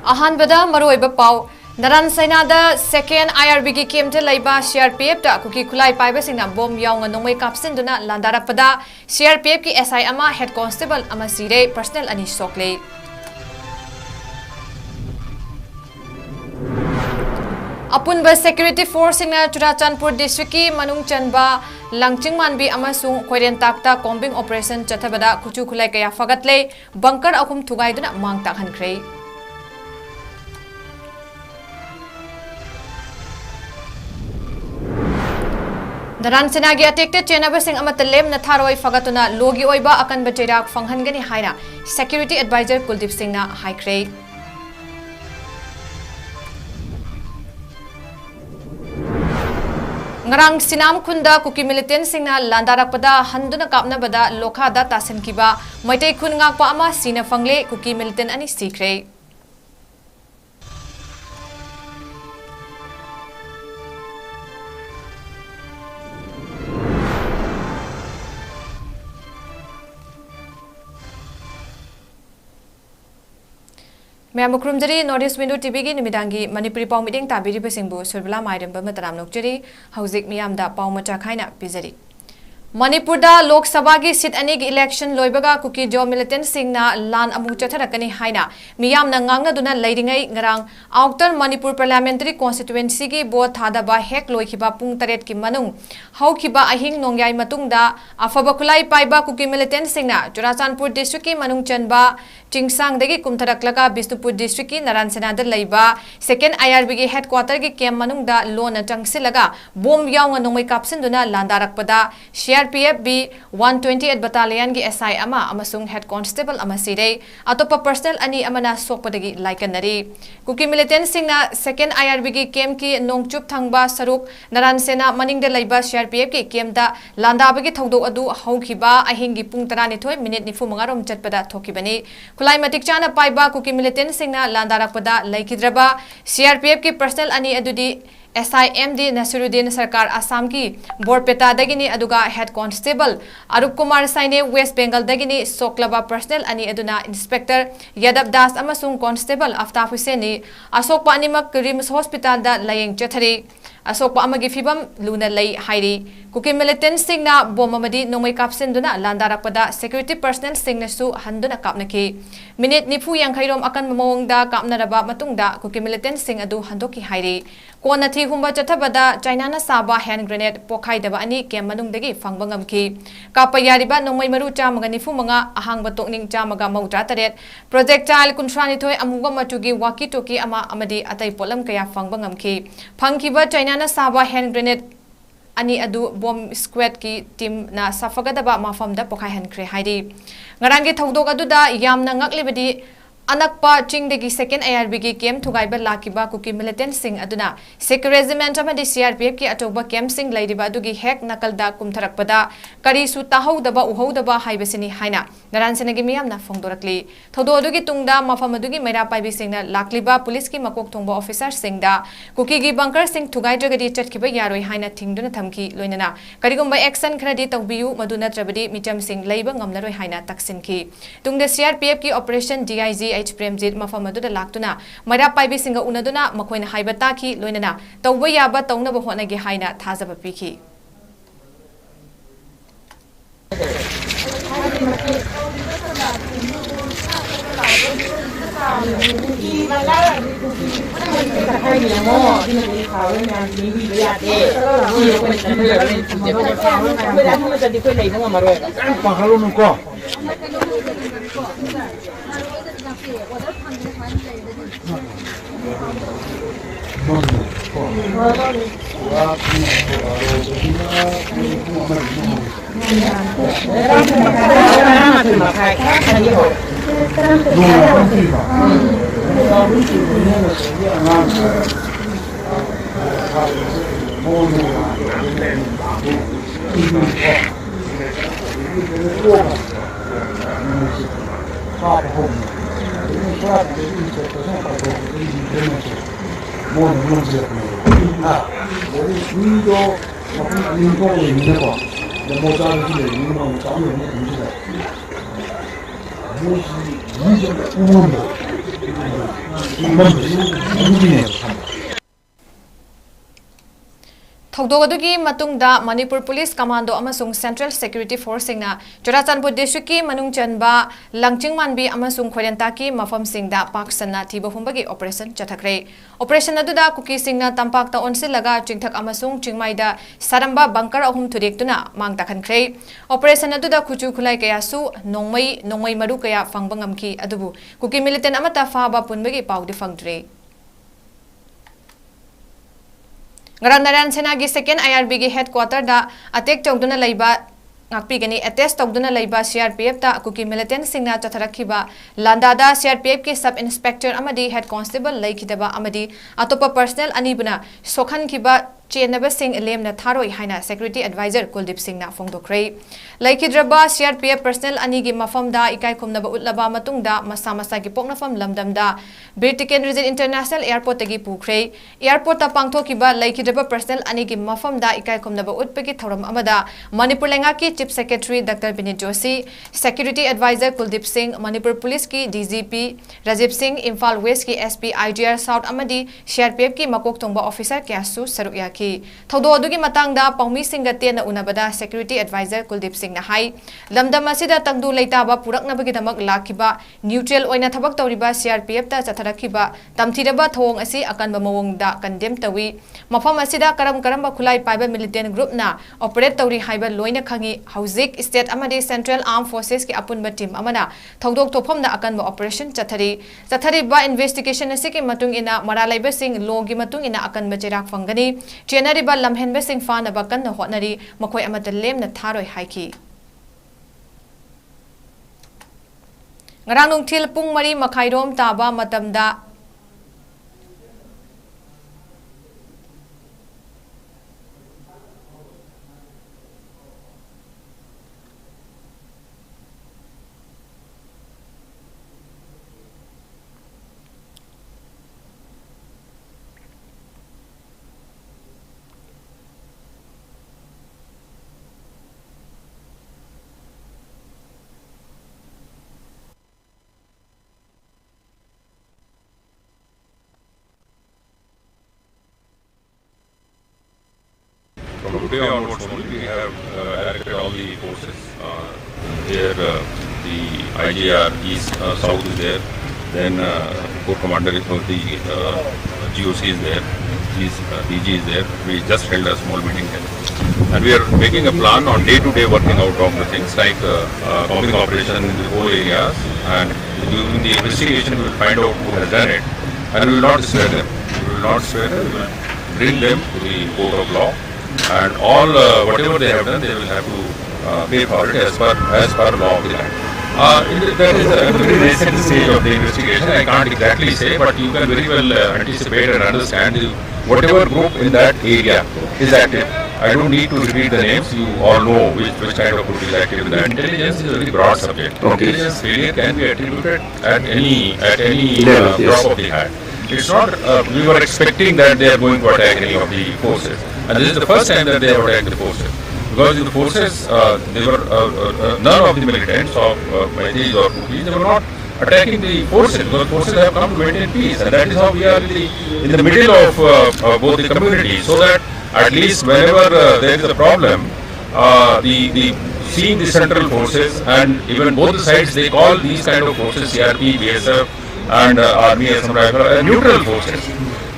अहानबदा मरोइबा पाउ नारायणसेना दा second IRB की केमते लैबा CRPF दा कुकी खुलाई पाइबा सिंगना बॉम याउंगा नोंमै कापसिनदुना लांदारकपदा CRPF की SI अमा हेड कांस्टेबल अमा सिरे पर्सनल अनि सोकले अपुनबा सिक्योरिटी फोर्स सिंगना चुराचानपुर डिस्ट्रिक्ट की मनुंग चनबा लंगचिंग मानबी अमसुंग खोरेन ताकता कॉम्बिंग ऑपरेशन चथबदा कुचु खुलाई कया फगतले बंकर अहुम थुगाइदुना मांग ताकहनख्रे नारायणसेना की अटेक्टे चेनबसिंग अमत लेमना थारोय फगतुना लोगी ओइबा अकनबा चेराक फंगहनगनी हाइना सिक्योरिटी एडवाइजर कुलदीप सिंहना हाइख्रे ngarang sinam khunda kuki militant singna landarakpada handuna kapnabada lokhada tasankiba maitai khun ngakpa ama sina fangle kuki militant ani sikre मैं मुख्रुमजरी नॉर्थ ईस्ट विंडो टीवी की निमिदांगी मणिपुरी पाउ मीटिंग ताबिरिबा सिंबु सुरबला माइरंबा मतराम नोकजरी हौजिक मियामदा पाउ मचा खाइना पिजरी मणिपुर दा लोकसभा की सीट अनी की इलेक्शन लोइबगा कुकी जो मिलिटेंट सिंगना लान अमु चथरकनी हाइना मियामना ngangnaduna leiringai ngarang outer Manipur parliamentary constituency की बोट थादबा हेक लोइखिबा पुंग 8 की मनुंग हौखिबा अहिंग नोंग्याई मतुंगदा अफबा खुलाई पाइबा कुकी मिलिटेंट सिंगना चुराचानपुर डिस्ट्रिक्ट की मनुंग चनबा चिंगसांगदगी कुमथरकलगा बिष्णुपुर डिस्ट्रिक्ट की नारायणसेना दा लैबा सेकेंड IRB की हेडक्वार्टर की कैम्प मनुंगदा लोन चंगसिलगा बोम याउंगा नोंमै कापसिनदुना लांदारकपदा CRPF B 128 battalion की SI अमा अमसुंग हेड कांस्टेबल अमा सिरे अतोपा पर्सनल अनि अमना सोकपदगी लाइकनरी कुकी मिलिटेंट सिंगना सेकेंड IRB की कैम्प की नोंगचुप थंगबा सरुक नारायणसेना मनिंगदा लैबा CRPF की कैम्पदा लांदाबगी थौदो अदु हौखिबा अहिंगी पुंग 12 मिनिट 45 रोम चटपदा थोकिबनी खुलाई मतिक चाना पाइबा कुकी मिलिटेंट सिंगना लांदारकपदा लैखिद्रबा CRPF की पर्सनल अनि अदुदी SIMD नसीरुद्दीन सरकार असम की बोरपेटा दगिनी अदुगा हेड कांस्टेबल अरूप कुमार साइने वेस्ट बेंगल दगिनी सोकलबा पर्सनल अनि अदुना इंस्पेक्टर यादव दास अमसुंग कांस्टेबल आफ्ताब हुसैनी अशोक अनिमक रिम्स हॉस्पिटल दा लयेंग चथरी अशोक अमगी फिबम लूना लई हाइरी कुकी मिलिटेंट सिंगना बोम अमदी नोंमै कापसिनदुना लांदारकपदा सिक्योरिटी पर्सनल सिंगनसु हंदुना कापनकी मिनिट 90 रोम अकन ममोंगदा कापनरबा मतुंगदा कुकी मिलिटेंट सिंग अदु हंदोकी हाइरी कोना थी हुंबा चथबदा चाइना साबा हैंड ग्रेनेड पोखाइदबा अनि केम मनुंगदगी फंगबा ngamki कापा यारिबा नोंमै मरु 195 अहांगबा तोकनिंग 138 प्रोजेक्टाइल 132 अमुगा मचुगी वाकी टोकी अमा अमदी अतै पोलम कया फंगबा ngamki फंगखिबा चाइना साबा हैंड ग्रेनेड अनि अदु बॉम स्क्वाड की टीम ना सफगदबा माफमदा पोखाइ हनख्रे हाइरी ngaranggi थौदोक अदुदा यामना ngaklibadi अनकपा चिंगदगी सेकेंड IRB की कैम्प थुगाइबा लाकिबा कुकी मिलिटेंट सिंग अदुना सिख रेजिमेंट अमदी CRPF की अचौबा कैम्प सिंग लैरिबा अदुगी हेक नकलदा कुमथरकपदा करीसु ताहौदबा उहौदबा हाइबसिनी हाइना नारायणसेनागी मियामना फोंदोरकली थौदो अदुगी तुंगदा मफम अदुगी मैरा पाइबी सिंगना लाकलिबा पुलिस की मकोक थोंबा ऑफिसर सिंगदा कुकी गी बंकर सिंग थुगाइद्रगदी चटखिबा यारोय हाइना थिंगदुना थमकी लोइनना करिगुंबा एक्शन खरदी तौबियु मदु नत्रबदी मिचम सिंग लैबा ngamnaroy हाइना तक्सिनकी तुंगदा CRPF की ऑपरेशन DIG H प्रेमजीत मफम अदुदा लाक्तुना मैरा पाइबी सिंग उनदुना मखोइना हाइबा ताखी लोइनना तौबा याबा तौनबा होनगे हाइना थाजबा पिखी Thogdogadugi matungda Manipur Police Commando amasung Central Security Force singna Churachandpur District ki manung chanba Langchingmanbi amasung Khorentaki mafam singda paksana thiba humbagi operation chathakre. Operation aduda KUKI singna tampakta onsilaga chingthak amasung chingmaida saramba bunker ahum thurektuna mang takhankre. Operation aduda khuchu khulai kaya su nongmai maru kaya fangbangam adubu KUKI militant amata faba punbagi paudi fangdre. NARANSEINA gi second IRB gi headquarter da attack togduna leiba ngakpi gani attest togduna leiba CRPF ta KUKI militant singna chatharakhiba landada CRPF ki sub inspector amadi head constable leikidaba amadi atopa personnel anibuna sokhan khiba Chenaba Singh Lemna Tharoi Haina Security Advisor Kuldip Singh na Fongdokre. Laikidraba CRPF personnel anigi mafamda ikai kumnaba utlaba matungda masa ki poknafam lamdamda Birtiken Region International Airport tagi pukre. Airport ta pangthokiba laikidraba personnel anigi mafamda ikai kumnaba utpagi thoram amada Manipur Lenga ki Chief Secretary Dr. Binit Joshi, Security Advisor Kuldip Singh, Manipur Police ki DGP Rajiv Singh, Imphal West ki SP IGR South amadi CRPF ki makok tongba officer kyasu sarukya Thodo adugi matangda paumi singga tena unabada Security Advisor Kuldip Singh na hai lamdam asida tangdu leitaba puraknabagi damak lakiba neutral oina thabak tawriba CRPF ta chatharakhiba tamthiraba thong asi akanba mawongda condemn tawi mafam asida karamba khulai paiba militant group na operate tawri haiba loina khangi hauzik state amadi Central Armed Forces ki apunba team amana thodok tophamda akanba operation chathari ba investigation asi ki matung ina maralaiba sing logi matung ina akanba cherak fangani Chenari ba lamhenbe sing fana bakan na hotnari makoi amata lem na tharoi haiki. Ngarang nung thil pung mari makhairom taba matamda From today onwards only, we have directed all the forces. There, the IGR East, South is there. Then, Corps Commander of the GOC is there. DG is there. We just held a small meeting there. And we are making a plan on day-to-day working out of the things like bombing operation in the whole areas. And during the investigation, we will find out who has done it. And we will not spare them. We will bring them to the court of law. And all whatever they have done, they will have to pay for it as per law of the land. That is a very recent stage of the investigation. I can't exactly say, but you can very well anticipate and understand whatever group in that area is active. I don't need to repeat the names. You all know which kind of group is active in that. Intelligence is a very broad subject. Okay. Intelligence failure can be attributed at any drop of the hat. It's not, we were expecting that they are going to attack any of the forces. And this is the first time that they have attacked the forces. Because in the forces, they were, none of the militants of MEETEI or KUKI, they were not attacking the forces. Because forces have come to maintain peace. And that is how we are in the middle of both the communities. So that at least whenever there is a problem, seeing the central forces and even both the sides, they call these kind of forces CRP, BSF, and Army and some neutral forces.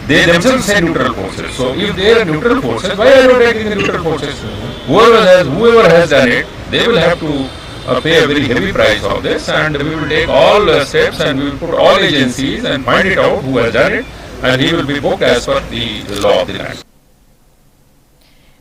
They themselves say neutral forces. So if they are neutral forces, why are you attacking the neutral forces? Whoever has done it, they will have to pay a very heavy price of this, and we will take all steps and we will put all agencies and find it out who has done it, and he will be booked as per the law of the land.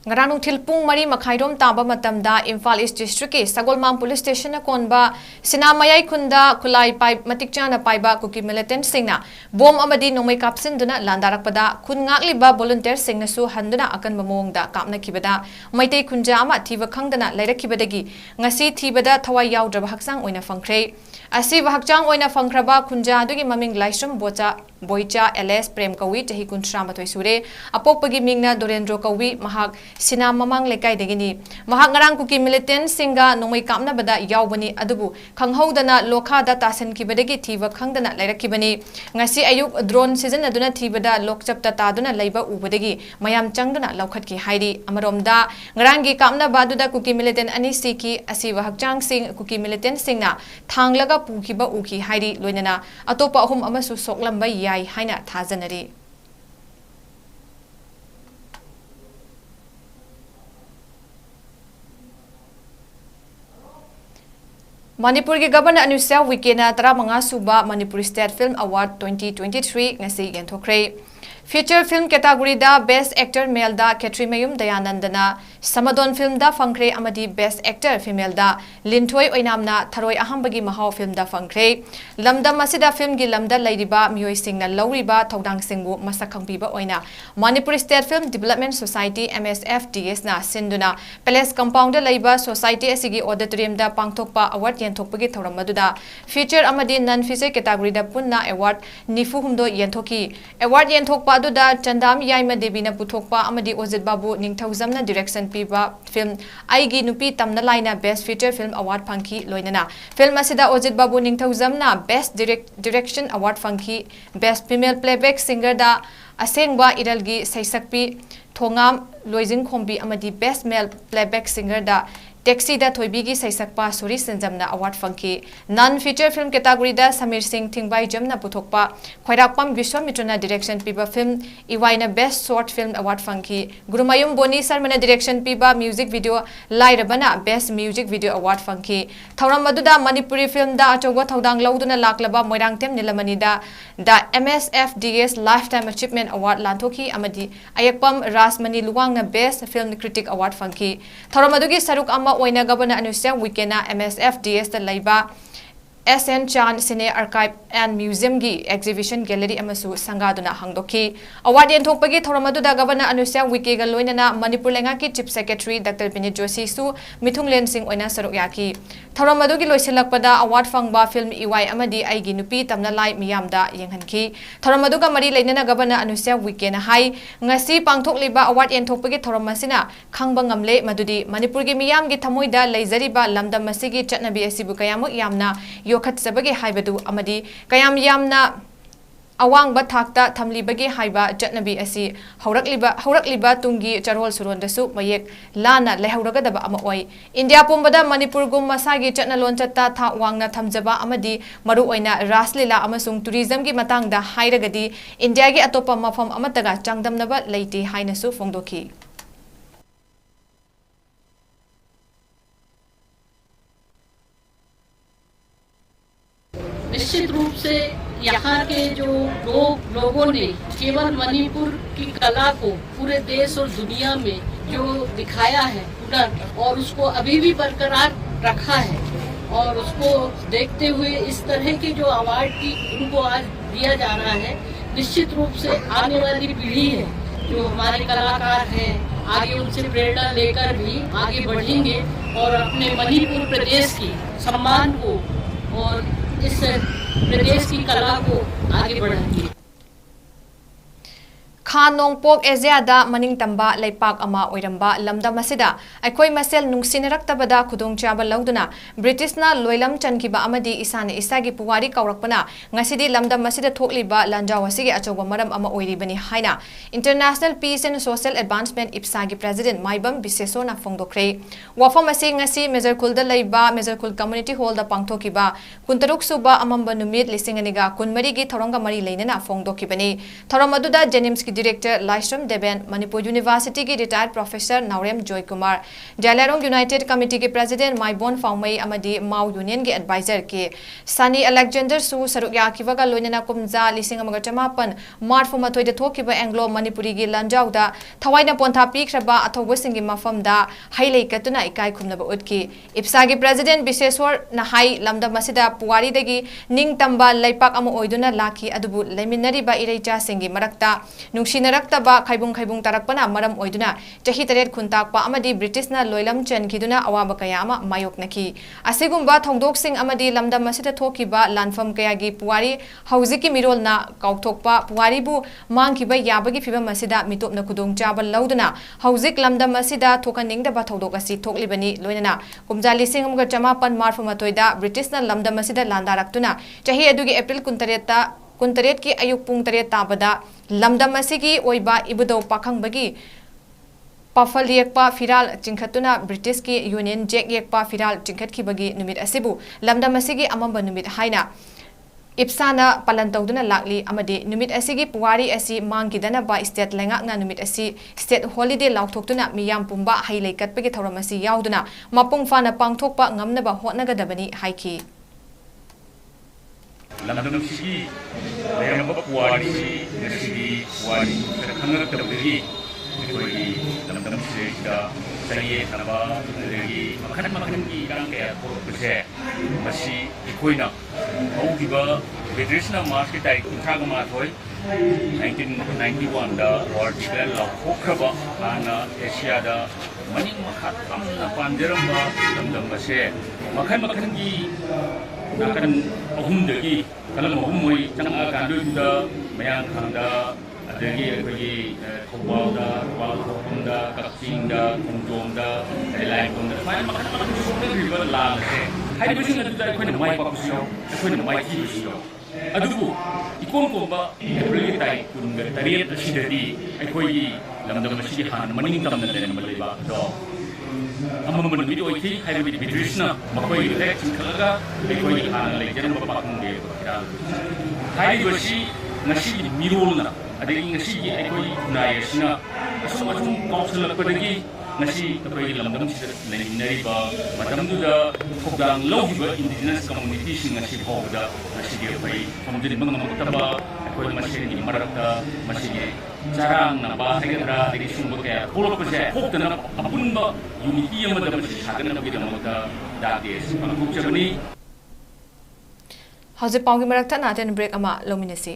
Ngarang thil pung mari makhairom taba matamda Imphal East District ki Sagolmang Police Station na konba SINAM mayai khunda khulai pai matikchana paiba KUKI militant singna bom amadi nomai kapsin duna landarakpada khun ngakliba volunteer singna su handuna akan mamongda kapna kibada MEETEI khunja ama thiba khangdana lairakibadagi ngasi thibada thawai yaudraba haksang oina fangkhre ꯑꯁꯤꯕ ꯍꯛꯆꯥꯡ ꯑꯣꯏꯅ ꯐꯪꯈ꯭ꯔꯕ ꯈꯨꯟꯖꯥ ꯑꯗꯨꯒꯤ ꯃꯃꯤꯡ ꯂꯥꯏꯁ꯭ꯔꯝ ꯕꯣꯏꯆꯥ ꯑꯦꯂꯦꯁ ꯄ꯭ꯔꯦꯝ ꯀꯧꯏ ꯆꯍꯤ 38 ꯁꯨꯔꯦ ꯑꯄꯣꯛꯄꯒꯤ ꯃꯤꯡꯅ ꯗꯣꯔꯦꯟꯗ꯭ꯔꯣ ꯀꯧꯏ ꯃꯍꯥꯛ ꯁꯤꯅꯥꯝ ꯃꯃꯥꯡ ꯂꯩꯀꯥꯏꯗꯒꯤꯅꯤ ꯃꯍꯥꯛ ꯉꯔꯥꯡ ꯀꯨꯀꯤ ꯃꯤꯂꯤꯇꯦꯟꯠꯁꯤꯡꯒ ꯅꯣꯡꯃꯩ ꯀꯥꯞꯅꯕꯗ ꯌꯥꯎꯕꯅꯤ ꯑꯗꯨꯕꯨ ꯈꯪꯍꯧꯗꯅ ꯂꯣꯈꯥꯗ ꯇꯥꯁꯟꯈꯤꯕꯗꯒꯤ ꯊꯤꯕ ꯈꯪꯗꯅ ꯂꯩꯔꯛꯈꯤꯕꯅꯤ ꯉꯁꯤ ꯑꯌꯨꯛ ꯗ꯭ꯔꯣꯟ ꯁꯤꯖꯤꯟꯅꯗꯨꯅ ꯊꯤꯕꯗ ꯂꯣꯛꯆꯞꯇ ꯇꯥꯗꯨꯅ ꯂꯩꯕ ꯎꯕꯗꯒꯤ ꯃꯌꯥꯝ ꯆꯪꯗꯨꯅ ꯂꯧꯈꯠꯈꯤ ꯍꯥꯏꯔꯤ ꯑꯃꯔꯣꯝꯗ ꯉꯔꯥꯡꯒꯤ ꯀꯥꯞꯅꯕ ꯑꯗꯨꯗ ꯀꯨꯀꯤ ꯃꯤꯂꯤꯇꯦꯟꯠ ꯑꯅꯤ ꯁꯤꯈꯤ ꯑꯁꯤꯕ ꯍꯛꯆꯥꯡꯁꯤꯡ ꯀꯨꯀꯤ ꯃꯤꯂꯤꯇꯦꯟꯠꯁꯤꯡꯅ ꯊꯥꯡꯂꯒ ꯄꯨꯈꯤꯕ ꯎꯈꯤ ꯍꯥꯏꯔꯤ ꯂꯣꯏꯅꯅ ꯑꯇꯣꯞꯄ 3 ꯑꯃꯁꯨ ꯁꯣꯛꯂꯝꯕ ꯌꯥꯏ ꯍꯥꯏꯅ ꯊꯥꯖꯅꯔꯤ Manipur ki Governor 𝐍𝐄𝐰𝐬 35 suba Manipuri State Film Award 2023 ngasi yenthokre Feature film category da Best Actor Male da 𝐶𝐢𝐯𝐬 Dayanandana Samadon film da fangkre amadi Best Actor Female da Linthoi Oinamna Tharoi Ahambagi Mahau film da fangkre Lamdam asida film gi lamda leiriba mioi singna lawriba thodang singbu masak khangpiba oina Manipuri State Film Development Society MSFDS na sinduna Palace Compound da leiba society asigi auditorium da pangthokpa award yenthokpagi thoramaduna feature amadi non feature category da punna award nifu humdo yenthoki award yenthokpa aduda Chandam Yaima Devina puthokpa amadi Ojit Babu Ningthauzamna direction piba film Aigi Nupi Tamna Laina Best Feature Film Award phangki loinana film asida Ojit Babu Ningthauzamna Best Direction Award phangki Best Female Playback Singer da Asengba Iralgi Saisakpi Thongam Loizing Khombi amadi Best Male Playback Singer da Taxi da Thoibigi Saisakpa Suri Senjamna Award phangki non feature film category da Samir Singh Thingbai Jamna puthokpa Khairakpam Vishwamitrana direction piba film Iwaina Best Short Film Award phangki Gurumayum Boni Sarmana direction piba music video Lairabana Best Music Video Award phangki Thauram maduda Manipuri film da achoba thodang lauduna laklaba Moirangtem Nilamani da MSFDS Lifetime Achievement Award lanthoki amadi Ayakpam Rasmani Luwangna Best Film Critic Award phangki Thauram madugi saruk ama oina Governor 𝐶𝐄𝐰𝐬 MSFDS da leiba SN Chan Cine Archive and Museum gi exhibition gallery amasu sangaduna hangdoki award yenthokpagi thoramadu da Governor 𝐶𝐄𝐰𝐬 ga loinana Manipur lenga ki Chief Secretary Dr. Binit Joshi su Mithunglen Singh oina saruk yaki thoramadu gi loisilakpada award fangba film iwai amadi aigi nupi tamna lai miyamda yenghanki thoramadu ga mari leinana Governor 𝐶𝐄𝐰𝐬 na hai ngasi pangthokliba award yenthokpagi thoramasina khangba ngamle madudi Manipur gi miyam gi thamoida leizariba lamdam masigi chatnabi asibu kayamuk yamna yokhetsabagi haibadu amadi kayam yamna awangba thakta thamlibagi haiba chatnabi asi haurakliba tungi charhol surondasu mayek lana lehauраgadaba ama oi India pumbada Manipur gum masagi chatnalon chatta tha wangna thamjaba amadi maru oina raslila amasung tourism gi matangda hairagadi India gi atopa mafam amataga changdamnaba leiti hainasu fongdoki निश्चित रूप से यहाँ के जो लोगों ने केवल मणिपुर की कला को पूरे देश और दुनिया में जो दिखाया है और उसको अभी भी बरकरार रखा है और उसको देखते हुए इस तरह के जो अवार्ड की उनको आज दिया जा रहा है निश्चित रूप से आने वाली पीढ़ी है जो हमारे कलाकार हैं आगे उनसे प्रेरणा लेकर भी आगे बढ़ेंगे और अपने मणिपुर प्रदेश की सम्मान को और इस प्रदेश की कला को आगे बढ़ाएंगे Khanongpok Asia maning tamba leipak ama oiramba lamda masida aikoi masel nungsinraktabada khudongchaba lauduna Britishna loilam chankiba amadi isane isagi puwari kaurakpana ngasidi lamda masida thokliba lanjawasigi achoba maram ama oiribani haina International Peace and Social Advancement IPSA gi President Maibam Bisesona fongdokre wafam asi ngasi Major Khulda leiba Major Khul Community Hall da pangthokiba kuntaruk suba amamba numit lisinganiga kunmari gi thoronga mari leinana fongdokibani thoromaduda Jenims ki Director Laisram Deben Manipur University ki retired Professor Naurem Joy Kumar Jalarong United Committee ki President Maibon Faumai amadi Mao Union ki Advisor ki Sani Alexander Su Sarukya kiwaga loinana kumza lising amaga chamapan March fumathoi da thokiba Anglo Manipuri gi lanjauda thawaina pontha pikraba athowasingi mafamda hailei katuna ikai khumnaba utki IPSA gi President Biseswar na hai lamda masida puwari dagi ning tamba leipak ama oiduna laki adubu leminari ba ireicha singi marakta ꯅꯨꯡꯁꯤꯅꯔꯛꯇꯕ ꯈꯥꯏꯕꯨꯡ ꯇꯥꯔꯛꯄꯅ ꯃꯔꯝ ꯑꯣꯏꯗꯨꯅ ꯆꯍꯤ 7 ꯈꯨꯟꯇꯥꯛꯄ ꯑꯃꯗꯤ ꯕ꯭ꯔꯤꯇꯤꯁꯅ ꯂꯣꯏꯂꯝ ꯆꯦꯟꯈꯤꯗꯨꯅ ꯑꯋꯥꯕ ꯀꯌꯥ ꯑꯃ ꯃꯥꯌꯣꯛꯅꯈꯤ ꯑꯁꯤꯒꯨꯝꯕ ꯊꯧꯗꯣꯛꯁꯤꯡ ꯑꯃꯗꯤ ꯂꯝꯗꯝ ꯑꯁꯤꯗ ꯊꯣꯛꯈꯤꯕ ꯂꯥꯟꯐꯝ ꯀꯌꯥꯒꯤ ꯄꯨꯋꯥꯔꯤ ꯍꯧꯖꯤꯛꯀꯤ ꯃꯤꯔꯣꯜꯅ ꯀꯥꯎꯊꯣꯛꯄ ꯄꯨꯋꯥꯔꯤꯕꯨ ꯃꯥꯡꯈꯤꯕ ꯌꯥꯕꯒꯤ ꯐꯤꯚꯝ ꯑꯁꯤꯗ ꯃꯤꯇꯣꯞꯅ ꯈꯨꯗꯣꯡꯆꯥꯕ ꯂꯧꯗꯨꯅ ꯍꯧꯖꯤꯛ ꯂꯝꯗꯝ ꯑꯁꯤꯗ ꯊꯣꯛꯍꯟꯅꯤꯡꯗꯕ ꯊꯧꯗꯣꯛ ꯑꯁꯤ ꯊꯣꯛꯂꯤꯕꯅꯤ ꯂꯣꯏꯅꯅ ꯀꯨꯝꯖꯥ 1948 ꯕ꯭ꯔꯤꯇꯤꯁꯅ ꯂꯝꯗꯝ ꯑꯁꯤꯗ ꯂꯥꯟꯗꯥꯔꯛꯇꯨꯅ ꯆꯍꯤ ꯑꯗꯨꯒꯤ ꯑꯦꯄ꯭ꯔꯤꯜ 18 की अयुक पुंग 8 ताबदा लमदम असिगी ओइबा इबुदौ पाखंबगी पाफल येकपा फिराल चिंखतुना ब्रिटिश की यूनियन जैक येकपा फिराल चिंखतखिबगी नुमित असिबु लमदम असिगी अमंबा नुमित हाइना इप्साना पालन तौदुना लाकली अमदि नुमित असिगी पुवारी असी मांगिदनबा स्टेट लेंगाकना नुमित असी स्टेट हॉलिडे लाउथोक्तुना मियाम पुंबा हाइलै कटपगी थौरम असी याउदुना मपुंग फाना पांगथोकपा ngamnaba hotnagadabani haiki lamdam sigi layam puwari sigi puwari khangaktabagi koi lamdam sida saye naba lagi makhan ki rang kaya pose masi ikoina augiba federation march ki tarik thagama thoi 1991 da world champion la khokraba ana asia da maning makha tamna panjeramba lamdam ase makhan ki nakan ahum dagi kalam ahum moi changa kandu da mayang khanda adagi akhoi thobal da wal thom da kakching da thongjom da lai kom da mai makhan river la se hai bising adu da akhoi na mai pa pusiyo akhoi na mai ki pusiyo adubu ikon komba april tai kun ga tariyat asidadi akhoi lamdam asigi han maning tamna den malaiba do amman video iki haibi bidrishna makoi lek chingkalaga ekoi hana lejen ba pakungge kira haibi ngasi mirolna adegi ngasi ekoi naiyasina asumajum kaushalakpadagi ngasi ekoi lamdam sida leninari ba matamduda khogdang logiba indigenous community sing ngasi hogda ngasi ekoi famjin bangamaktaba ekoi masini marakta masini jarang na bahayadra degi sumba kaya polopse hokdana apunba unity amada masi thagana bagi damata dades pangkupchabani hauze paugi marakta naten break ama lominasi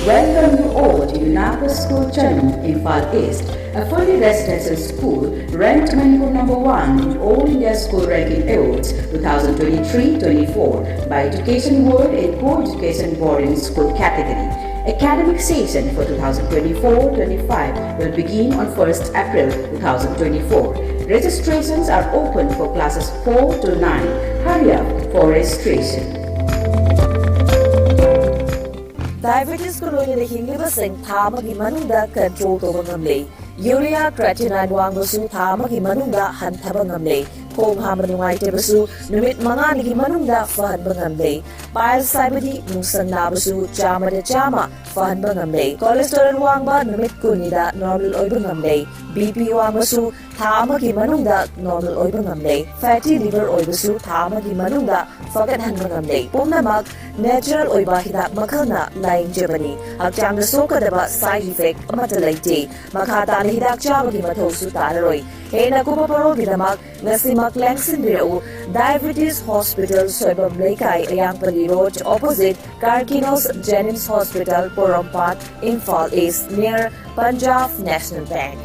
Welcome you all to Unapa School Channel in Far East, a fully residential school ranked Manipur #1 in All India School Ranking Awards 2023-24 by Education World in Co-Education Boarding School category. Academic session for 2024-25 will begin on 1st April 2024. Registrations are open for classes 4 to 9. Hurry up for registration. Diabetes ko loy na hingliba sing thama gi manungda control to ngamle urea creatinine wangbasu thama gi manungda hanthaba ngamle khong hama nungai te basu numit manga ni manungda fahan bangamle pile saibadi nungsang nabasu chama de chama fahan bangamle cholesterol wangba numit kunida normal oiba ngamle bp wangbasu thama gi manungda normal oiba ngamle fatty liver oibasu thama gi manungda fagat han bangamle pumnamak natural oiba hida makhana lain jabani hakchang da sokadaba side effect amata laite makhata na hidak chabagi mathosu tararoi hena kuba paro bidamak ngasimak langsin birau diabetes hospital soibam leikai ayangpali road opposite Karkinos Jennings Hospital Porompat Imphal East near Punjab National Bank.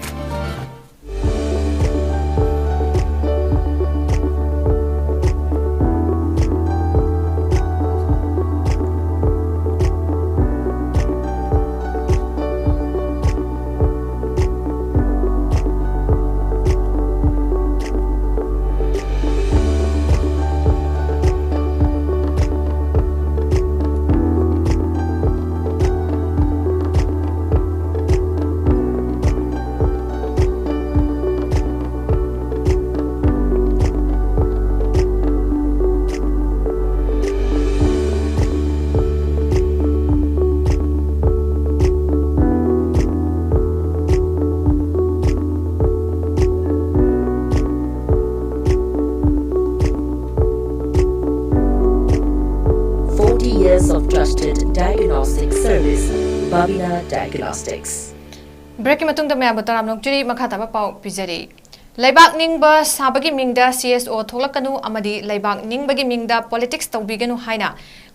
Of trusted diagnostic service, Babina Diagnostics. Break matungda maya bataram nokjuri makha taba pau pijari. Laibak ningba sabagi mingda CSO tholakanu amadi laibak ningbagi mingda politics tawbiganu haina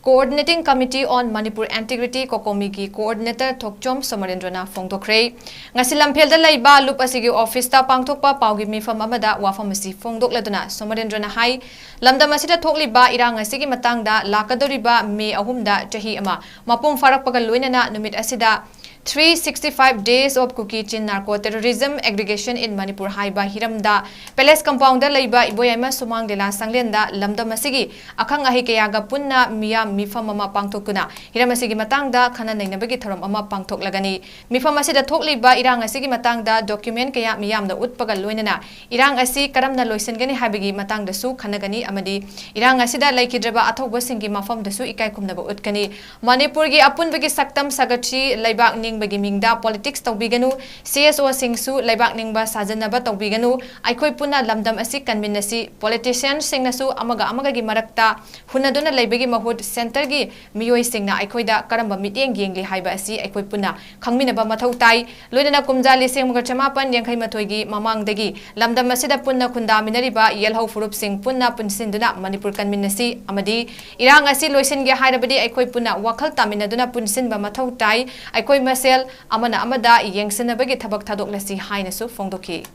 Coordinating Committee on Manipur Integrity Kokomi ki Coordinator Thokchom Somarendrana Fongdokre ngasi lamphel da laiba lup asigi office ta pangthokpa paugi mifam amada wafam asi fongdokladuna Somarendrana hai lamdam asida thokliba irang asigi matangda lakadoriba May 3 da chahi ama mapum farakpaga loinana numit asida 365 days of KUKI chin narco terrorism aggregation in Manipur haiba hiramda palace compound da laiba iboyama sumang dela sanglenda lamdam asigi akhang ahi kayaga punna miyam mifam ama pangthokuna hiram asigi matangda khana nainabagi thorom ama pangthoklagani mifam asida thokliba irang asigi matangda document kaya miyam da utpaga loinana irang asi karamna loisengani habigi matangda su khanagani amadi irang asida laikidraba athoba singi mafam da su ikai kumnaba utkani Manipur gi apunbagi saktam sagati laibak bagi mingda politics tawbiganu CSO singsu laibak ningba sajanaba tawbiganu aikoi puna lamdam asi convinasi politicians singnasu amaga gi marakta hunaduna laibagi mahut center gi miyoi singna aikoida karamba miteng yengli haiba asi aikoi puna khangminaba mathau tai loinana kumjali singmuga chamapan yangkhai mathoi gi mamangdagi lamdam asida punna khunda minariba yelhau furup sing punna punsinduna Manipur convinasi amadi irang asi loisin gi hairabadi aikoi puna wakhal taminaduna punsinba mathau tai aikoi sel amana amada yengsenabagi thabak thadoklasi hainasu fongdoki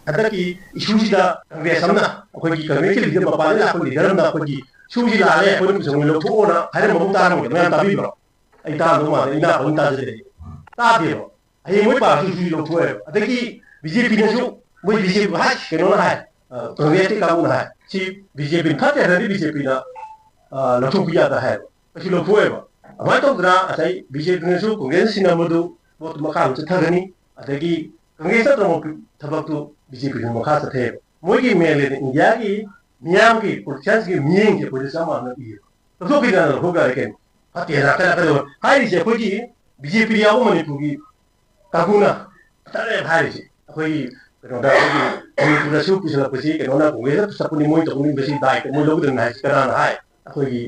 adaki issuesida congressna akogi committee leader mapale la ko leader na akogi suji la le ko ni lo thona haire mamu ta mo na ta bi bro ai ta no ma ina ko ta je ta bi bro ai mo pa suji lo thoe adaki BJP ne su mo BJP ha ke no na ha congress ka mu na ha si BJP ka te ri BJP na lo thu bi ya ta hai si lo thoe ba amai to gra asai BJP ne su congress sinamadu bot makam chathagani adagi congress to mo thabak tu BJP ne makha sathe moi gi mele india gi miyam gi politicians gi miyeng gi police ma na bi to ki na ho ga ke patera ka do hai je ko gi BJP ya wo Manipur gi kabuna tare bhai je koi no da gi Manipur da su ki sa pasi ke no na congress sa puni moi to ni besi dai ke moi lo gi na ka na hai koi gi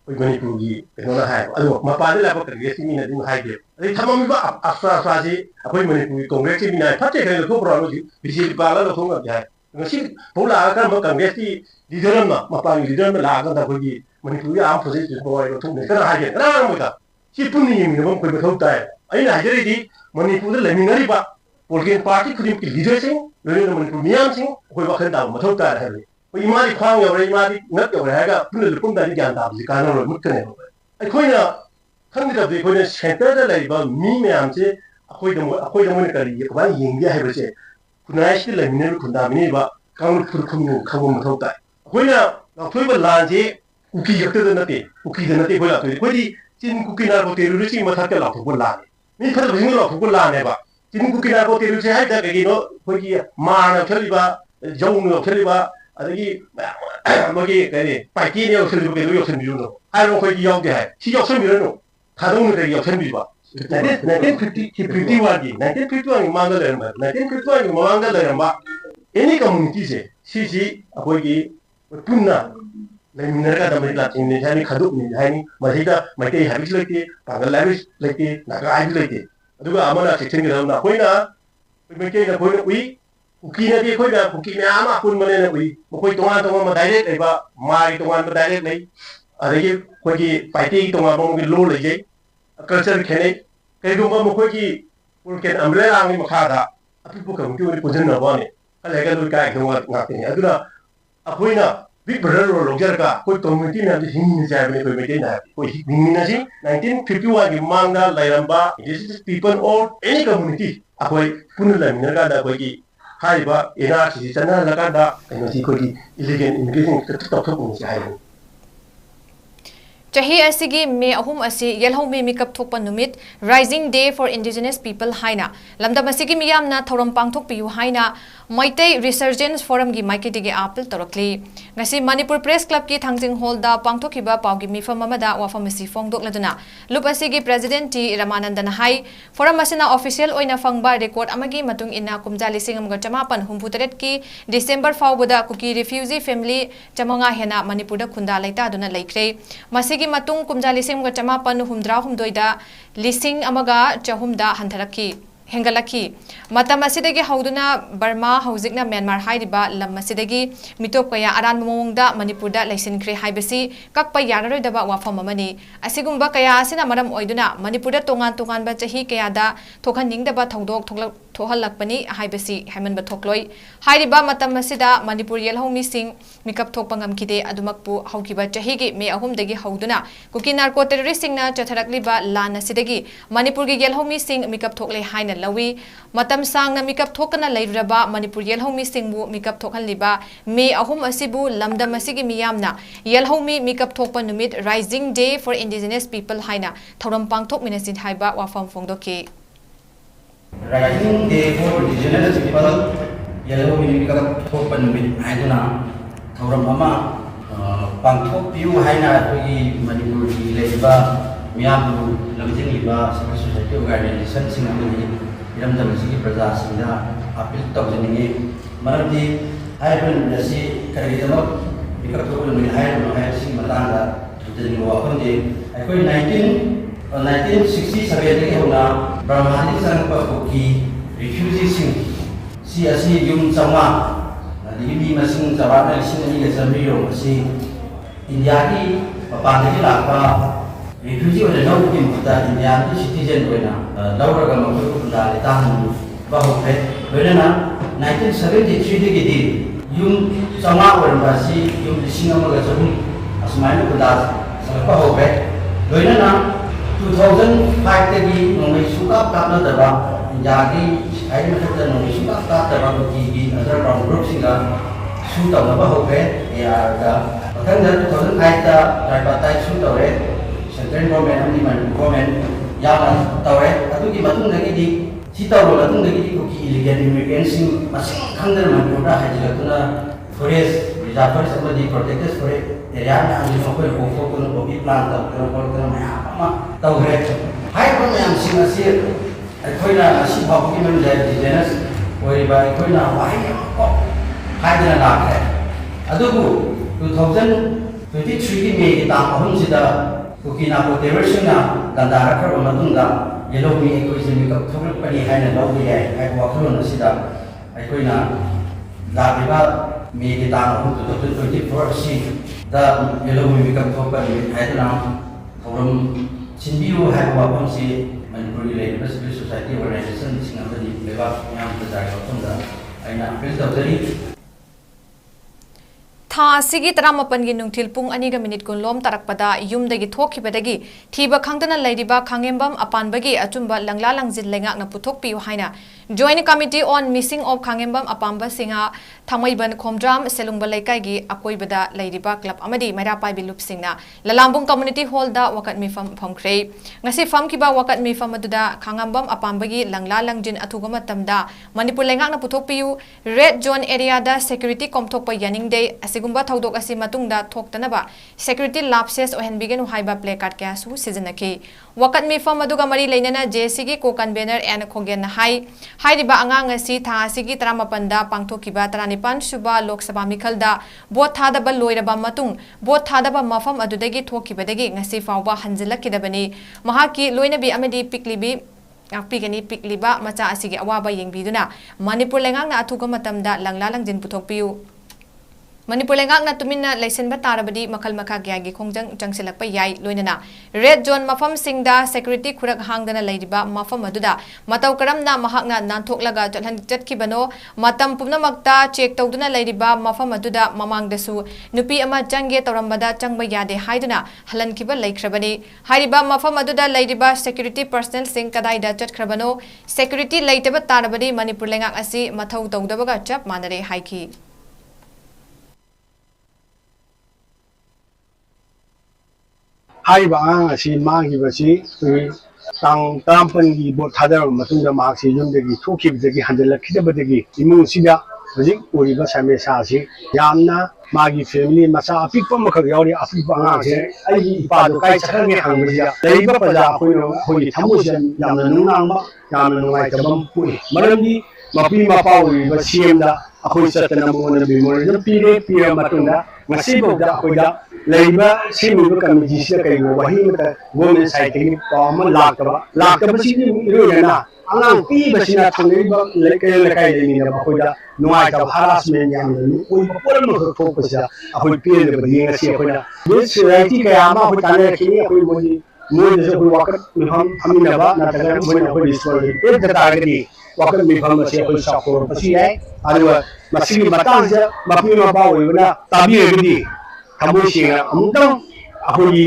Manipur gi no na hai ado mapale la ko congress mi na din hai de ai thamam ba afra sa ji akoi Manipur gi congress mi na phatte ke lo pro lo ji BJP ba la lo thong ga hai ngasi bola ka ma congress ti leader ma mapang leader ma la ka da ko gi Manipur gi am position ko ai lo thong ne ka hai de na mo ka si puni mi no ko ba thau tai ai na jeri di Manipur da le mi ngari ba political party khudin ki leader sing lo Manipur miyam sing ko ba khan da ma thau tai hai imari khang yaw imari ngat yaw ha ga pun le pum da ni jan da bi ka no lo mut kane ai khoi na khang da bi khoi na center da lai ba mi me am che khoi da mo ne ka ri ba yin bi hai ba che kunai shi le mi ne kun da mi ne ba kang khur khum no khang mo thau tai khoi na na khoi ba lan je uki yak da na te uki da na te khoi la khoi di chin kuki na ko te ru chi ma tha ka la ko la ni pha ba lo ko la ne ba chin kuki na ko te ru che hai da ga gi no khoi gi ma na khali ba jong no khali ba adagi magi kani paiki ne yo selu ke yo selu no ai ko yi yo ge hai si yo selu no ta dong ne yo selu ba 1951 1951 ma ga le ma 1951 ma ga le ma any community se si akoi gi punna le minna ka da mai la tin ne hani khadu ni hani ma hida mai te habis leke pangal habis leke na ga habis leke aduga amana section ge na koi na mai ke na koi na ui KUKI na di khoi da KUKI me ama kun mane na ui mo khoi tonga ma direct ai ba mai tonga ma direct nei adagi khoi gi paiti tonga mo gi lo le jai culture khene kai du mo khoi gi pul ken umbrella ngi ma kha da api pu kam ki ko jen na ba ne ale ga lu kai tonga nga te aduna akhoi na big brother lo jar ka koi community na di hingi ni jai ne koi me te na koi hingi na ji 1951 gi mangda lairamba indigenous people or any community akhoi pun la min ga da koi gi hai ba ina si sana la ka da ino si ko gi illegal immigration ta ta ta ko si hai Chahi asigi May 3 asi yelhau me mikap thokpa numit Rising Day for Indigenous People haina lamdam asigi miyamna thoram pangthok piu haina MEETEI Resurgence Forum gi maiketi gi apil torakli ngasi Manipur Press Club ki thangjing hall da pangthokhiba paugi mifam amada wafam asi fongdok laduna lup asigi President T Ramanandan hai forum asina official oina fangba record amagi matung ina kumjali singamga chamapan humputaret ki December fawbada KUKI refugee family chamanga hena Manipur da khunda laita duna laikre masigi matung kumjali singamga chamapan humdra humdoida lising amaga chahumda hantharaki हेंगलखी मतम असिदगी हौदुना Burma हौजिकना Myanmar हाइरिबा lump असिदगी मिटोप कया अरान मोंगदा मणिपुरदा लेसिनख्रे हाइबसी कक्पा याररोइदबा वाफम अमनी असिगुंबा कया असिना मरम ओइदुना मणिपुरदा तोंगान तोंगानबा चही कयादा थोखनिंगदबा थौदोक थोहलकपनी हाइबसी हेमनबा थोक्लोइ हाइरिबा मतम असिदा मणिपुर येलहौमी सिंग मिकप थोकपा ngamkhide adumакpu haukiba chahigi me ahumdagi hauduna kuki narco terrorist singna chatharakliba lan asidagi manipur gi yelhomi sing mikap thokle haina lawi matam sangna mikap thokana leiraba manipur yelhomi singbu mikap thokhanliba me ahum asibu lamdam asigi miyamna yelhomi mikap thokpa numit rising day for indigenous people haina thoram pangthok minasin haiba wafam phongdoki rising day for indigenous people yelhomi mikap thokpa numit haiduna थौरम अमा पांथोकपियु हाइना अखोगी मणिपुर की लेबा मियाबु लमजिंगलिबा civil society organisation सिंग अमनि इरमदम सिगी प्रजा सिंगा appeal तौजनिंगे मरमदि हाइबन दसी करिदमक बिकप थोकल मिल हाइबन हाइसिंग मतांगा जनिंग वाफंदे अखोई 1967 दगी होना Brahmani संगपा cookie refugee सिंग सी असी yum चंगा Di masing jawab sing ni jamiro si India ki papan ki lakpa refugee wala law ki muta India ki citizen wala law raga ma ko da ta mu ba ho pe wala 1973 de di yung sama wala ba si yung singa ma ga jabu asmai ko da sa ba ho pe wala na 2005 de gi ngai suka ka na da ba India ki ai ma ta ngai suka ka da ba ki other ground group singa su tàu nó bao hết ya da kan da 2008 da tripartite su tàu re central government and the government ya la tàu re atu ki matung da di si tàu lo tung da di ko ki illegal immigrants masing khang da man ko da ha ji la forest reserve somebody protected forest area na ani ko ko ko bi plan tàu ko ma tàu re hai ko yang sing asi khoi na si ba ki man da indigenous oi ba khoi na wai ko hai dina lag hai adugu 2023 ki me ki ta ahum sida kuki na ko terrorist na ganda rakar amadunga yellow mi ko jemi ka thok pani hai na law ye ai ko kholo na sida ai ko na la biba me ki ta ahum 2024 si da yellow mi ka thok pani hai na thorum chinbiu hai ko apam si manipuri le civil society organization singapore ni leba yang ta ga thonda ai na president था सिगी तरामपन की नुंगथिल पुंग अनिगा minute कुनलोम तरकपदा युमदगी थोखिबदगी थीबा खांगदना लैरिबा खांगेंबम अपानबगी अचुंबा लंगला लंजिल लेंगाकना पुथोकपियु हाइना joint committee on missing of Khangembam अपानबा सिंगा थांगमैबन खोमद्राम सेलुंगबा लेकाइगी अकोइबदा लैरिबा क्लब अमदी मैरापाइबी लुपसिंगना ललांबुंग कम्युनिटी हॉल दा वकत मिफम फमख्रे ngasi famkiba wakat mifam aduda khangambam apambagi langla langjin athuga matamda manipur lengakna puthokpiyu red zone area da security komthokpa yaning day asigumba thodok asi matungda thoktanaba security lapses ohenbigen haiba placard kya su seasonaki wakat mifam aduga mari leinana JC gi ko convener and khogen hai riba angang asi tha asigi 38 da pangthokiba 39 suba lok sabha mikhalda bot thadaba loiraba matung bot thadaba mafam adudagi thokibadagi ngasi fawba hanjilakidabani mahaki loinabi amedi piklibi akpigani pikliba macha asigi awaba yengbiduna manipur lengakna athuga matamda langla langjin puthokpiyu Manipur lengakna tuminna laisenba tarabadi makhal makha gyagi khongjang changsilakpa yai loinana red zone mafam singda security khurak hangdana leiriba mafam aduda mataw karamna mahakna nanthoklaga chalhan chatkibano matam pumnamakta check tawduna leiriba mafam aduda mamangdasu nupi ama change tawrambada changba yade haiduna halankiba laikhrabani hairiba mafam aduda leiriba security personnel sing kadaida chatkrabano security leitaba tarabadi manipur lengak asi mathaw tawdabaga chap manare haiki hai ba si ma gi ba si tang tampan gi bo thadar matung da ma si yum de gi thoki de gi handle khida de gi imung sida hojik ori ba same sa si yamna ma gi family masa apik pa makhak yauri apik ba nga se ai gi pa do kai chakar nge hang ba dai ba pa ja khoi no khoi thamu sen yamna nung nang ba yamna nungai ta bam pui maram di mapi mapawi ba CM da akoi satana mo na memorial pire pire matunda ngasi bawda akoi da leiba simi ba committee sia kai go wahi mata government side ki pawma laktaba si iro na angang pi ba sina thangei ba lekai ni na akoi da nuai ta harassment yang ni oi ba polam no thok pa sia akoi pire le ba yeng si akoi da this society kai ama akoi tane ki akoi mo je akoi wakat mi ham amina ba na ta mo na akoi story e da target wakil mi phang se ko sakor pasi ai aru masigi matang se mapi ma ba oi na tabi gidi thamu singa amutang akoi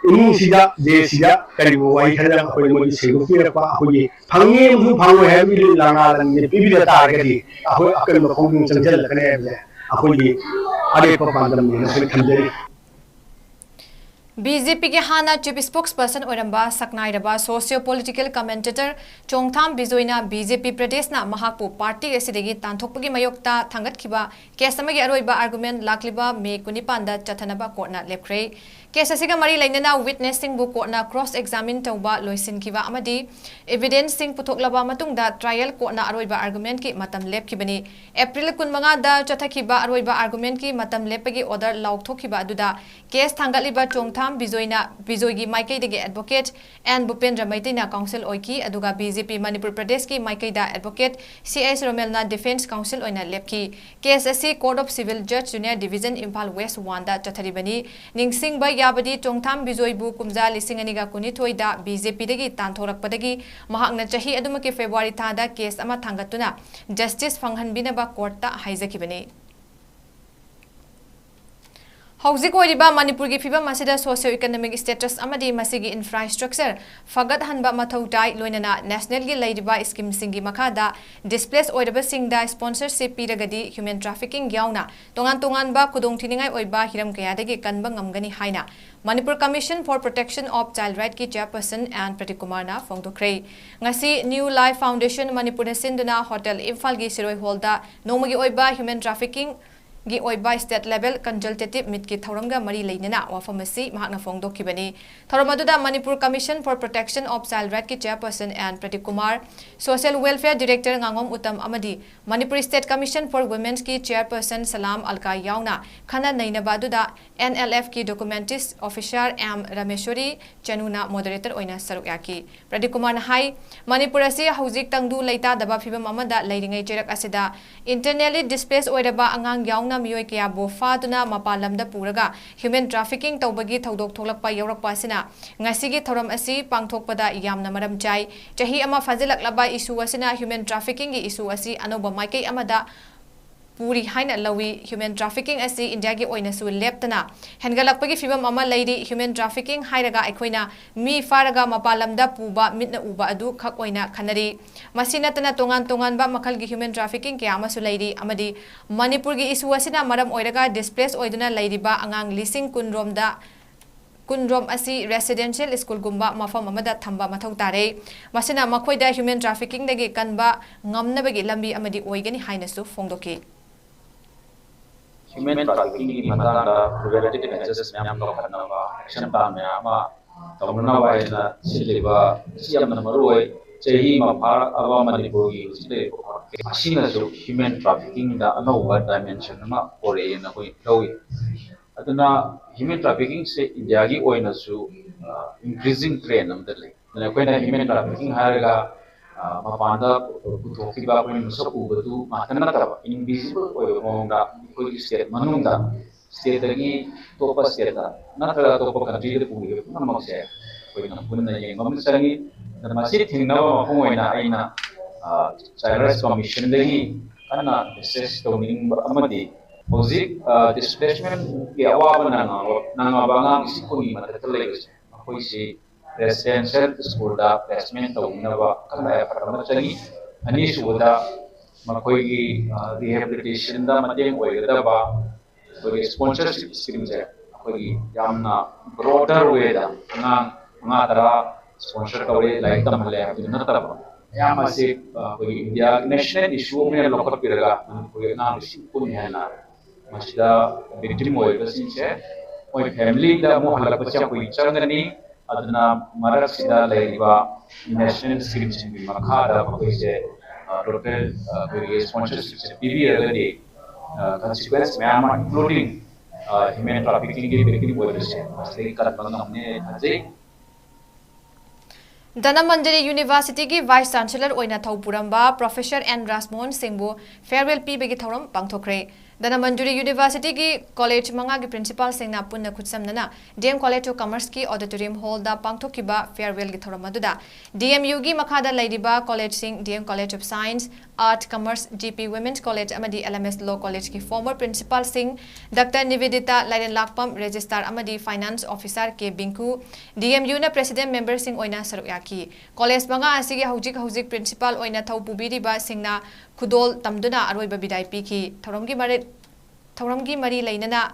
imu sida de sida kali wo wai thada akoi mo se ko pira pa akoi phangi mu phango he bi langa lan ni bi da tar gidi akoi akal ma khong changjal kane be akoi ade pa pandam ni na khamjari BJP के हाना chief spokesperson ओरंबा सकनाइरबा socio political commentator Chongtham बिजोइना BJP प्रदेशना महापु party एसिदेगी तांथोकपगी मयोक्ता थांगतखिबा केस अमगी अरोइबा आर्गुमेंट लाक्लिबा मे 19 दा चथनबा कोर्टना लेप्ख्रे केस असिगा मरी लैनना विटनेसिंग बु कोर्टना क्रॉस एग्जामिन तौबा लोइसिनखिबा अमदी एविडेंस सिंग पुथोकलबा मतुंगदा ट्रायल कोर्टना अरोइबा आर्गुमेंट की मतम लेपखिबनी एप्रिल 15 दा चथखिबा अरोइबा आर्गुमेंट की मतम लेपगी ऑर्डर लाउथोखिबा अदुदा केस थांगतलिबा चोंगथाम बिजोइगी माइकैदगी एडवोकेट एन भूपेंद्र मैतेना काउंसिल ओइकी अदुगा BJP मणिपुर प्रदेश की माइकैदा एडवोकेट CS रोमेलना डिफेंस काउंसिल ओइना लेपखी केस असी कोर्ट ऑफ सिविल जज जूनियर डिवीजन इम्फाल वेस्ट 1 दा चथरिबनी निंगसिंगबा याबदी चोंगथाम बिजोइबु कुमजा लिसिंग अनिगा कुनिथोइदा BJP दगी तांथोरकपदगी महाकना चाही अदुमके फेब्रुआरी थादा केस अमा थांगतुना जस्टिस फंगहनबिनबा कोर्टता हाइजकिबनी हौजिक ओइरिबा मणिपुर की फिबम असिदा सोशियो इकोनॉमिक स्टेटस अमदी मसिगी इंफ्रास्ट्रक्चर फगत हनबा मथौटाई लोइनना नेशनल की लैरिबा स्कीम सिंगी मखादा डिस्प्लेस ओइरबा सिंगदा स्पॉन्सरशिप पीरगदी ह्यूमन ट्रैफिकिंग याउना तोंगान तोंगानबा खुदोंथिनिंगाई ओइबा हिरम कयादगी कनबा ngमगनी हाइना Manipur commission for protection of child right की चेयरपर्सन एन प्रदीप कुमार ना फोंदोख्रे ngasi new life foundation Manipur सिंदुना होटल इम्फाल की सिरोय हॉलदा नोमगी ओइबा ह्यूमन ट्रैफिकिंग गी ओइबा स्टेट लेवल कंसल्टेटिव मीट की थौरंगा मरी लेना वाफमसी महाकना फोंदोखिबनी थौरम अदुदा Manipur commission for protection of child right की chairperson N Pradeep Kumar social welfare director nganगom उत्तम अमदी Manipur state commission for women's की चेयरपर्सन सलाम अलका याउना खना नैनबा अदुदा NLF की डॉक्यूमेंट्रीज ऑफिसर एम रमेश्वरी चनुना मॉडरेटर ओइना सरुक याकी प्रदीप कुमार हाई मणिपुर असी हौजिक तंगदु लेता दबा फिबम अमदा लेरिंगै चेरक असिदा इंटरनली डिस्प्लेस ओइरबा अंगांग याउना मियोय कया बोफादुना मपालमदा पुरगा ह्यूमन ट्रैफिकिंग तौबगी थौदोक थोलकपा यौरकपासिना ngasi थौरम असी पांगथोकपदा यामना मरम चाइ चाही अमा फाजिलकलबा इशू असिना ह्यूमन ट्रैफिकिंग की इशू असी अनोबा माइकै अमदा पूरी हाइना लवी ह्यूमन ट्रैफिकिंग असी इंडिया की ओइनसु लेप्तना हेनगलकपगी फिबम अमा लैरी ह्यूमन ट्रैफिकिंग हाइरगा अखोइना मी फारगा मपालमदा पुबा मिटना उबा अदु खक ओइना खनरी मसिनतना तोंगान तोंगानबा मखल की ह्यूमन ट्रैफिकिंग के आमसु लैरी अमदी मणिपुर की इशू असिना मरम ओइरगा डिस्प्लेस ओइदुना लैरिबा अंगांग लिसिंग कुनरोम असी रेसिडेंशियल स्कूल गुम्बा मफम अमदा थंबा मथौ तारे मसिना मखोइदा ह्यूमन ट्रैफिकिंग दगे कनबा ngamnabagi lambi amadi oigani hainasu फोंदोकी human trafficking की मतंगा preventive measures मैम लोग करना हुआ action plan में आमा तमन्ना वाइना सिलेबा सियाम नमरोय चाहिए मापार अवा मणिपुर की सिले असीना जो human trafficking दा अनोवा dimension में और ये ना कोई लोई अदना human trafficking से इंडिया की ओइना सु increasing trend नमदले ना कोई ना human trafficking हारेगा मपांदा पुथोकिबा कोई मुसकु बदु मातना तब इनविजिबल ओय मोंगा कोई स्टेट मनुंगा स्टेट दगी तोपा स्टेट नत्र तोपा कंट्री दे पुगे नमसे कोई न पुनना ये मम संगी नमसी थिंगना होइना आइना चाइल्ड राइट्स कमीशन दगी अन्ना एसेस टोनिंग अमदी होजिक डिस्प्लेसमेंट के अवाबना नांगाबांगा सिकोनी मत लेगस कोई से रेसिडेंशियल स्कूल दा प्लेसमेंट तौनबा कलाय फरम चंगी अनि सुदा मखोइगी रिहेबिलिटेशन दा मतेंग ओइगदबा कोई स्पॉन्सरशिप स्कीम जे कोई यामना ब्रॉडर वे दा nga tara sponsor tawre like tamle abdina taba yama se कोई इंडिया नेशनल इशू में लोकल पिरगा कोई ना सिकुन हैना मसला विक्टिम ओइगसिन से कोई फैमिली दा मो हलक बच्चा कोई चंगनी अदना मरक सिदा लेबा नेशनल स्कीम सिंग मखादा कोई से local sponsorship PV consequence including human trafficking Dhanamandiri University ki Vice Chancellor oina thaupuramva Professor N. Rasmohan Singh farewell pibegi thoram pangthokre. Dhanamandiri University ki College manga ki Principal Singna punna khutsamnana DM College of Commerce ki Auditorium Hall da pangthokiba farewell ki thoram aduda DMU gi makhada laidiba College Singh DM College of Science Art Commerce GP Women's College amadi LMS Law College ki former Principal Singh Dr. Nivedita Lairen Lakpam Registrar amadi Finance Officer K. Binku DMU na President Member Singh oina saruyaki College manga asigi hujik Principal oina thaupubiriba Singhna Khudol tamduna aroiba bidai piki Thoramgi Mari Lainana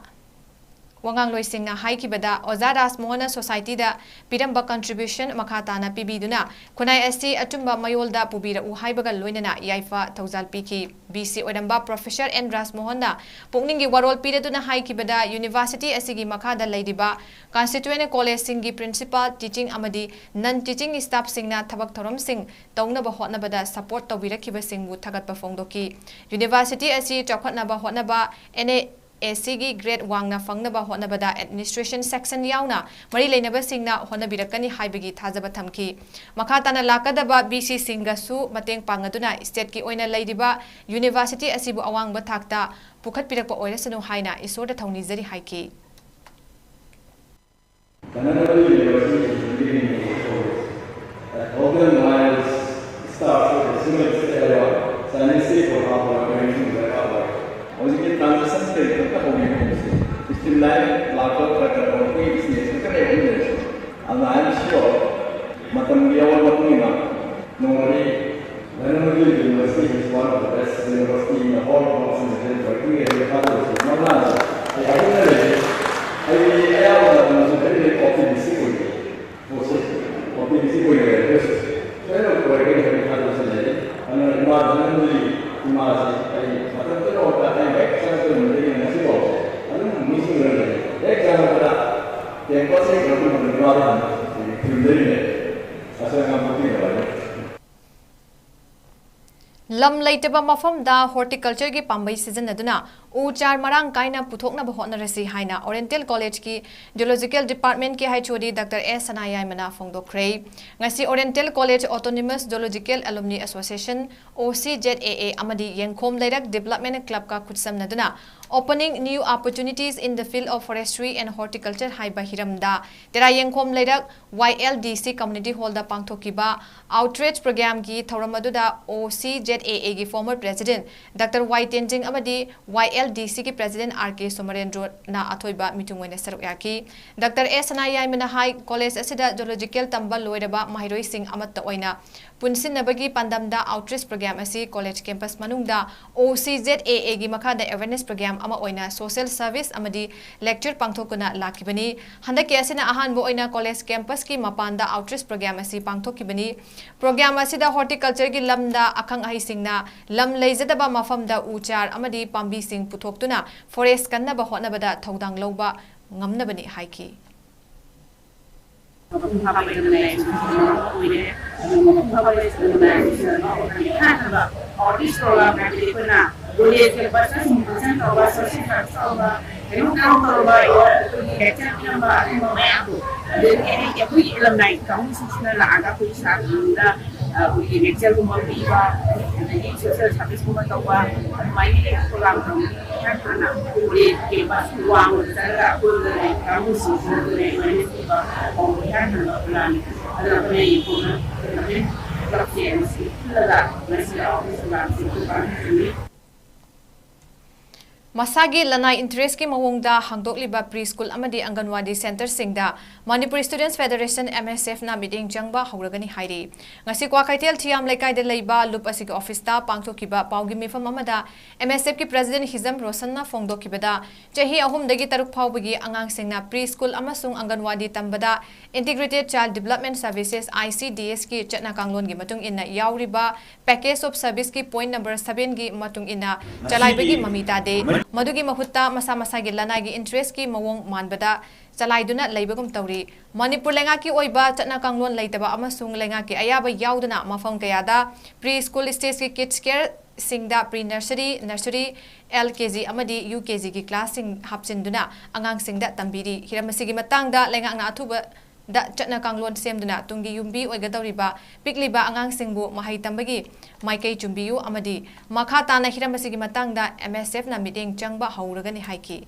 Wangang Loi Singh Haikibada Ozadas Mohana Society da Piramba contribution Makatana Pibiduna Kunai SC Atumba Mayolda Pubira Uhaibaga Loinana Yaifa Tauzal Piki BC Odamba Professor N. Rasmohana Pungningi Warol Piraduna Haikibada University Asigi Makada Ladiba Constituent College Singi Principal Teaching Amadi Non-Teaching Staff Singna Tabak Thoram Singh Tauna Bahotnabada Support Tawira Kiba Singh Tagat Pafongdoki University Asi Chakotnaba Hotnaba NAAC Grade Wangna Fangnaba Hotnabada Administration Section Yauna Mari Lainaba Singna Honabirakani Haibagi Tazaba Thamki Makatana Lakadaba BC Singasu Mateng Pangaduna State Ki Oina Ladiba University Asibu Awang Batakta Pukat Pirakpa Oila Sanu Haina Isoda Tawni Zari Haiki transition state का होने में streamline लाखों प्रकार के business का करेंगे and I am sure मतलब ये वाला पुनीना normally Dhanamandiri University is one of the best university in the whole of the working area of the Malaya I am very optimistic pero working in the and Dhanamandiri Lam Laitaba Mafam da Horticulture ki Pambai season aduna Uchar Marang Kaina Puthokna Bahotna Resi Haina Oriental College ki Geological Department ki HOD Dr. S. Sanayamana Fongdokre Ngasi Oriental College Autonomous Geological Alumni Association OCZAA Amadi Yenkom Lairak Development Club ka Kutsam Naduna Opening new opportunities in the field of forestry and horticulture Haiba Hiramda Tera Yenkom Lairak YLDC Community Hall da Pangthokiba Outreach Program ki Thoramaduda OCZAA ki former President Dr. Y Tenzing Amadi YLDC ki President RK Somarendro na Athoiba Mitungwene Saruyaki Dr. S. Sanayamana High College Asida Geological Tamba Loiraba Mahiroi Singh Amatta Oina Punsin Nabagi Pandamda Outreach Program Asi College Campus Manungda OCZAA gi Makada Awareness Program Ama Oina Social Service Amadi Lecture Pangthokuna Lakibani Handaki Asina Ahanbo Oina College Campus ki Mapanda Outreach Program Asi Pangthokibani Program Asida Horticulture gi Lamda Akang Ahi Singna Lam Leizadaba Mafamda Uchar Amadi Pambi Singh Puthoktuna Forest Kannaba Hotnabada Thodang Loba Ngamnabani Haiki lecture kuma biwa jadi social service kuma tawa mai program kana ke pas uang cara kamu sudah ini juga kana plan ada play kuma tapi profiensi laga masih office Masagi Lanai Interest ki Mawongda Hangdokliba Preschool Amadi Anganwadi Center Singda Manipur Students Federation MSF na meeting jangba hauragani hairi ngasi kwa kaitel thiam laikai de leiba lup asigi office ta pangthokiba paugi mifam amada MSF ki President Hizam Rosan na fongdokibada chahi ahum dagi taruk phawbagi angang singna preschool amasung Anganwadi tambada Integrated Child Development Services ICDS ki chatna kanglon gi matung inna yauriba package of service ki point number 7 gi matung inna chalaibagi mamita de मदुगी महुत्ता मसा मसागी लनागी interest की मवोंग मानबदा चलाइदुना लेबगुम तौरी मणिपुर लेंगाकी ओइबा चटना कांगलोन लेतबा अमसुंग लेंगाकी अयाबा याउदना मफम कयादा प्री स्कूल स्टेज की किड्स केयर सिंगदा प्री नर्सरी LKG अमदी UKG की क्लास सिंग हापसिंदुना अंगांग सिंगदा तंबीरी हिरमसिगी मतंगदा लेंगांगना अथुबा दा चटना कांगलोन सेमदुना तुंगी युम्बी ओइगदौरिबा पिकलिबा अंगांग सिंगबु महै तंबगी माइकई चुम्बियु अमदी मखा ताना हिरमसिगी मतंगदा MSF ना meeting चंगबा हौरगनि हाइकी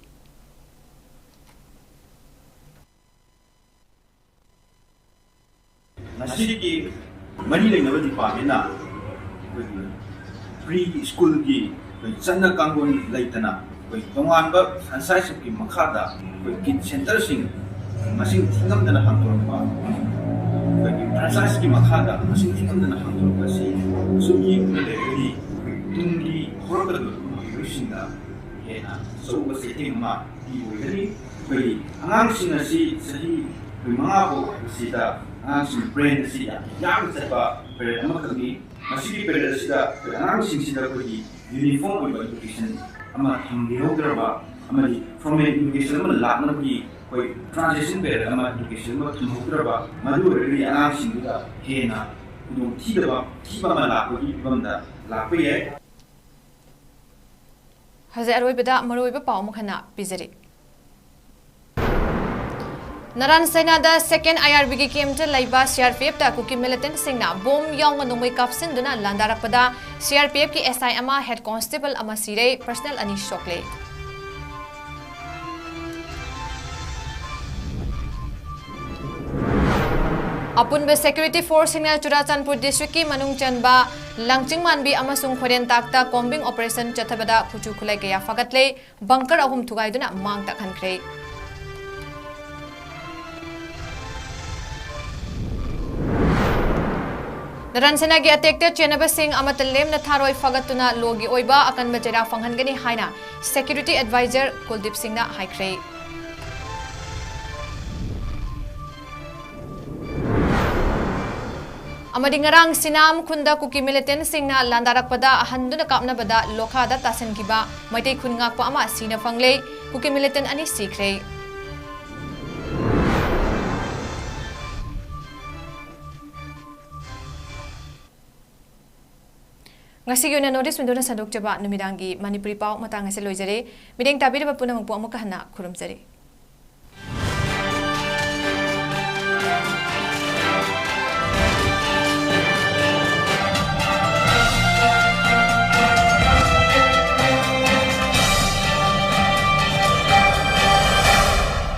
Masiki mani lenger department pre school ki chana kangon leitana tongan ba franchise ki makhada kid center sing masing thingam dana hangtor ba franchise ki makhada masing thingam dana hangtor ba si so yi le ri tungi horga do yusinda hena so ba se ma di ri bai angang sing si sahi mga ko sida angang brain sida yang seba ber amakagi masigi ber sida angang sing sida ko di uniform education ama hingirograba ama from education ma lakna ki koi transition ber ama education ma hingirograba madu ri angang sing da hena kudum thiba ma lakko ki bamda lakpe Hazai aroibada maroiba pau mukhana pizari NARANSEINA da second IRB ki KMT laiba CRPF ta KUKI militant singna bom yong nungoi kapsin duna landarakpada CRPF ki SI ama head constable ama sire personal ani shokle Apunbe security force singna Churachandpur district ki manung chanba langching manbi amasung khoren takta combing operation chathabada khuchu khulai kaya fagatle bunker ahum thugai duna mang ta khankhre NARANSEINA की अटेक्टर चेनब सिंह अमतलेम नथारोय फगतुना लोगी ओइबा अकन मचेरा फंगहनगनी हाइना security adviser Kuldeep Singh ना हाइख्रे अमदी ngarang sinam khunda kuki militant singna landarakpada ahanduna kapnabada lokhada tasankiba maitei khun ngakpa ama sina fangle kuki militant ani sikre Ngasi yuna notice window na sadok jaba numidangi Manipuri pau matang ngasi loijare mideng tabira ba punamang po amukahana kurumjare